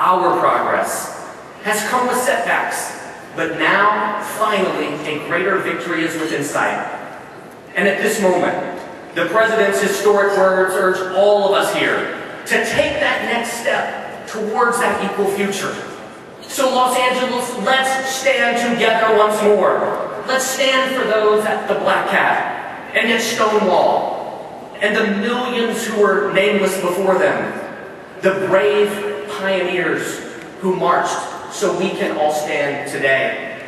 our progress, has come with setbacks, but now, finally, a greater victory is within sight. And at this moment, the President's historic words urge all of us here to take that next step towards that equal future. So Los Angeles, let's stand together once more. Let's stand for those at the Black Cat and at Stonewall, and the millions who were nameless before them, the brave pioneers who marched so we can all stand today.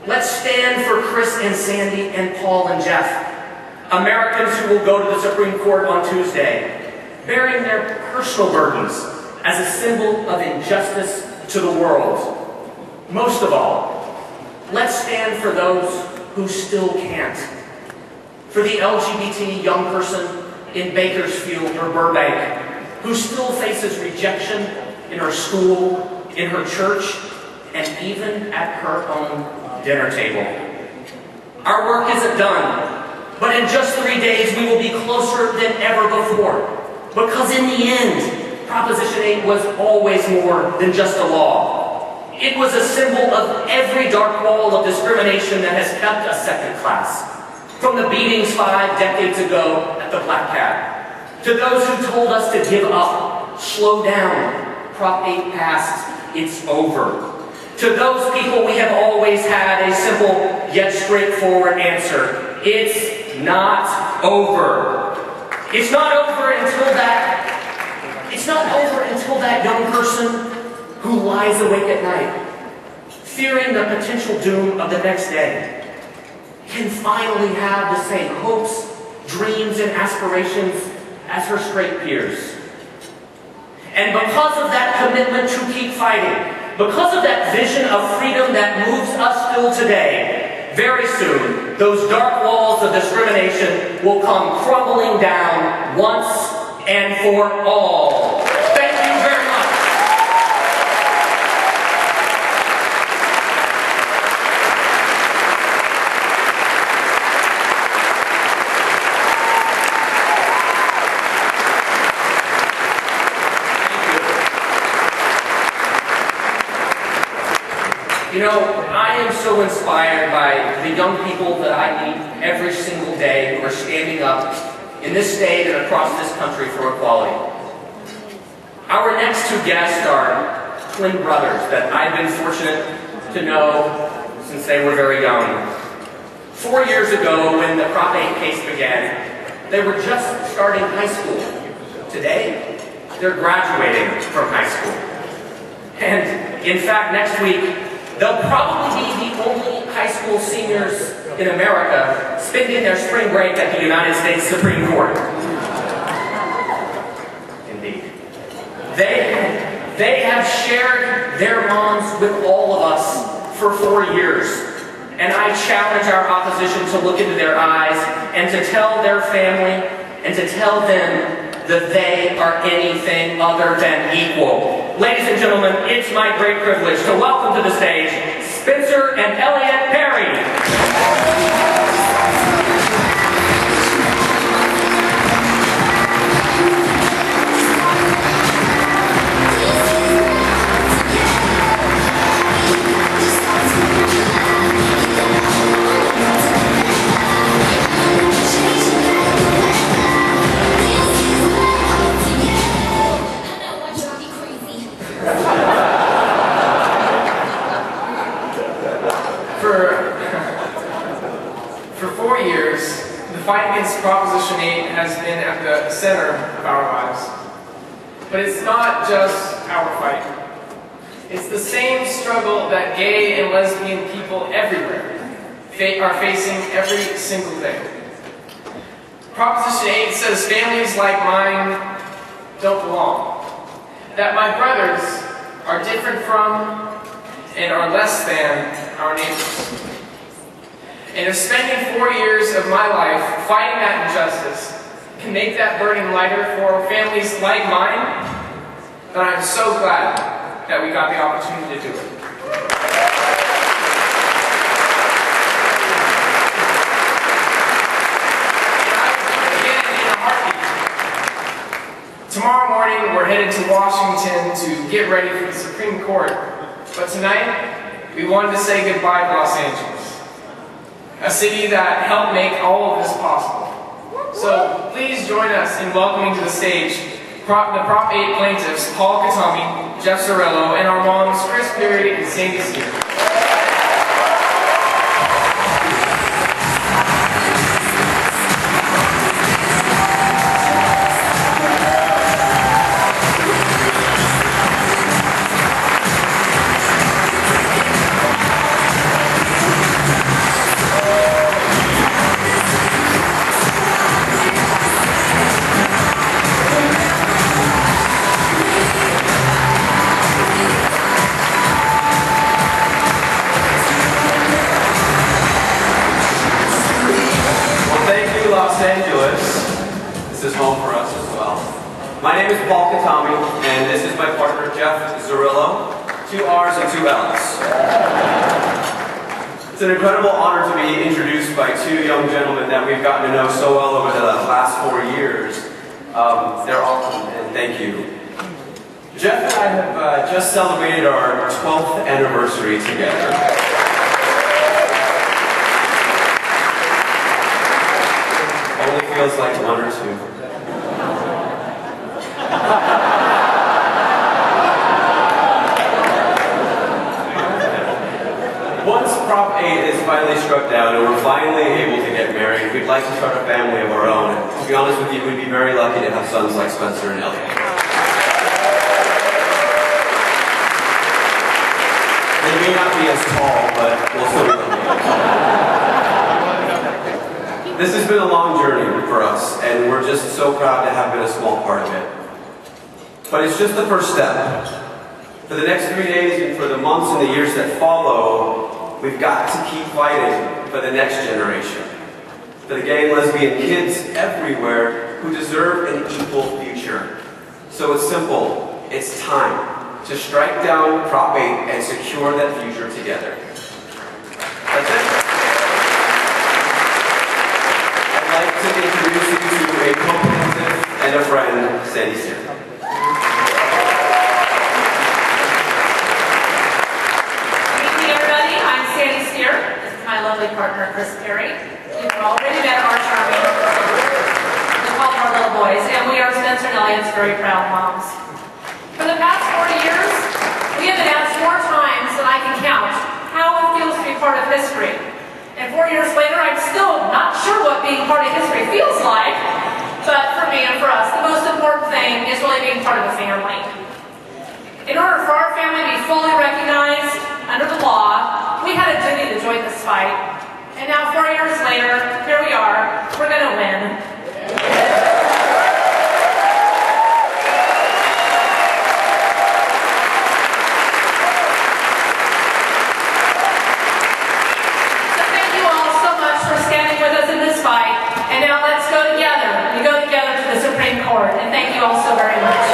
Let's stand for Kris and Sandy and Paul and Jeff, Americans who will go to the Supreme Court on Tuesday, bearing their personal burdens as a symbol of injustice to the world. Most of all, let's stand for those who still can't. For the LGBT young person in Bakersfield or Burbank who still faces rejection in her school, in her church, and even at her own dinner table. Our work isn't done, but in just 3 days we will be closer than ever before. Because in the end, Proposition 8 was always more than just a law. It was a symbol of every dark wall of discrimination that has kept us second class. From the beatings 5 decades ago at the Black Cat, to those who told us to give up, slow down, Prop 8 passed, it's over. To those people we have always had a simple yet straightforward answer. It's not over. It's not over until that young person who lies awake at night, fearing the potential doom of the next day, can finally have the same hopes, dreams, and aspirations as her straight peers. And because of that commitment to keep fighting, because of that vision of freedom that moves us still today, very soon, those dark walls of discrimination will come crumbling down once and for all. Thank you very much. You know, I am so inspired by the young people that I meet every single day who are standing up in this state and across this country for equality. Our next two guests are twin brothers that I've been fortunate to know since they were very young. 4 years ago, when the Prop 8 case began, they were just starting high school. Today, they're graduating from high school. And in fact, next week, they'll probably be the only high school seniors in America spending their spring break at the United States Supreme Court. Indeed. They have shared their bonds with all of us for 4 years. And I challenge our opposition to look into their eyes and to tell their family and to tell them that they are anything other than equal. Ladies and gentlemen, it's my great privilege to welcome to the stage Spencer and Elliot Perry. For 4 years, the fight against Proposition 8 has been at the center of our lives. But it's not just our fight. It's the same struggle that gay and lesbian people everywhere are facing every single day. Proposition 8 says families like mine don't belong. That my brothers are different from and are less than our neighbors. And if spending 4 years of my life fighting that injustice can make that burden lighter for families like mine, then I'm so glad that we got the opportunity to do it. And I will begin in a heartbeat. Tomorrow morning, morning, we're headed to Washington to get ready for the Supreme Court. But tonight, we wanted to say goodbye to Los Angeles, a city that helped make all of this possible. So please join us in welcoming to the stage the Prop 8 plaintiffs, Paul Katami, Jeff Zarillo, and our moms, Kris and Stier. This is home for us as well. My name is Paul Katami, and this is my partner Jeff Zarillo. 2 R's and 2 L's. It's an incredible honor to be introduced by 2 young gentlemen that we've gotten to know so well over the last 4 years. They're awesome, and thank you. Jeff and I have just celebrated our 12th anniversary together. Only feels like 1 or 2. Once Prop 8 is finally struck down and we're finally able to get married, we'd like to start a family of our own. To be honest with you, we'd be very lucky to have sons like Spencer and Elliot. They may not be as tall, but we'll still be lucky. This has been a long journey for us, and we're just so proud to have been a small part of it. But it's just the first step. For the next 3 days and for the months and the years that follow, we've got to keep fighting for the next generation. For the gay and lesbian kids everywhere who deserve an equal future. So it's simple. It's time to strike down Prop 8 and secure that future together. That's it. I'd like to introduce you to a co-plaintiff and a friend, Stier. My lovely partner, Kris. You've already met our charming, we call them our little boys, and we are Spencer and Elliot's very proud moms. For the past 40 years, we have been asked more times than I can count how it feels to be part of history. And 4 years later, I'm still not sure what being part of history feels like, but for me and for us, the most important thing is really being part of a family. In order for our family to be fully recognized under the law, we had a duty to join this fight. And now 4 years later, here we are. We're going to win. So thank you all so much for standing with us in this fight. And now let's go together. We go together to the Supreme Court. And thank you all so very much.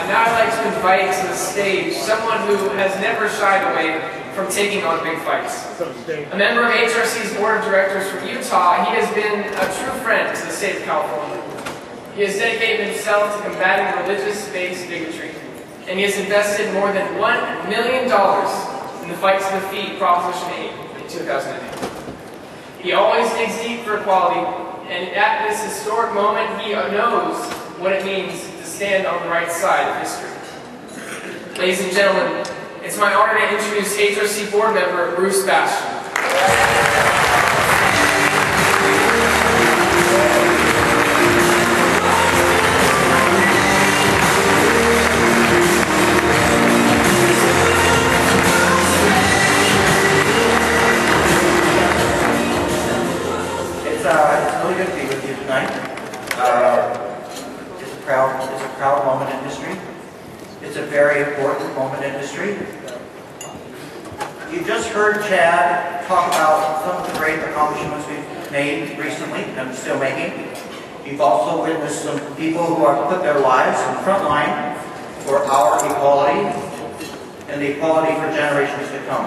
Now I'd like to invite to the stage someone who has never shied away from taking on big fights. A member of HRC's board of directors from Utah, he has been a true friend to the state of California. He has dedicated himself to combating religious-based bigotry, and he has invested more than $1 million in the fight to defeat Proposition 8 in 2008. He always digs deep for equality, and at this historic moment, he knows what it means to stand on the right side of history. Ladies and gentlemen, it's my honor to introduce HRC board member Bruce Bastian. It's really good to be with you tonight. It's a proud moment in history. It's a very important moment in history. You just heard Chad talk about some of the great accomplishments we've made recently and still making. You've also witnessed some people who have put their lives in the front line for our equality and the equality for generations to come.